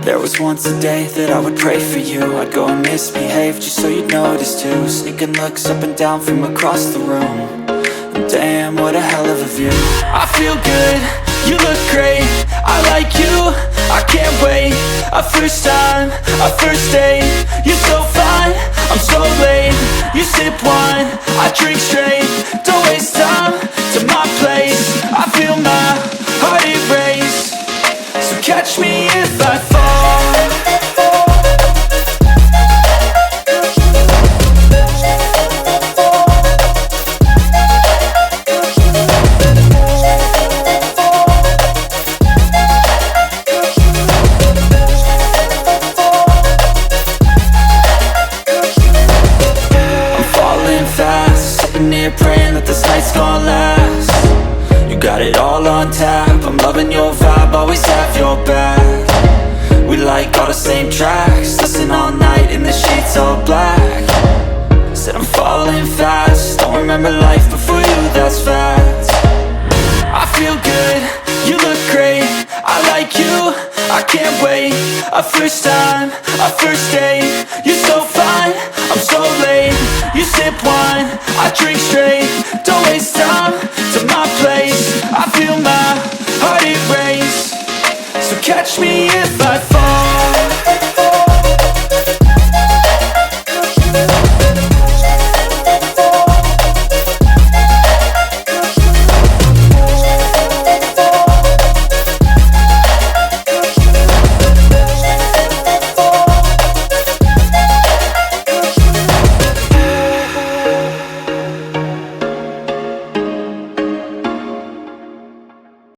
There was once a day that I would pray for you. I'd go and misbehave just so you'd notice too. Sneaking looks up and down from across the room. And damn, what a hell of a view. I feel good, you look great, I like you, I can't wait. A first time, a first date. You're so fine, I'm so late. You sip wine, I drink straight. Don't waste time to my place. I feel my heart erase. So catch me if I fall. Praying that this night's gonna last. You got it all on tap, I'm loving your vibe, always have your back. We like all the same tracks, listen all night in the sheets all black. Said I'm falling fast, don't remember life before you, that's fact. I feel good, you look great, I like you, I can't wait. A first time, a first date. You're so fine, I'm so late. You sip wine, I drink straight. Don't waste time to my place. I feel my heart erase. So catch me if I fall.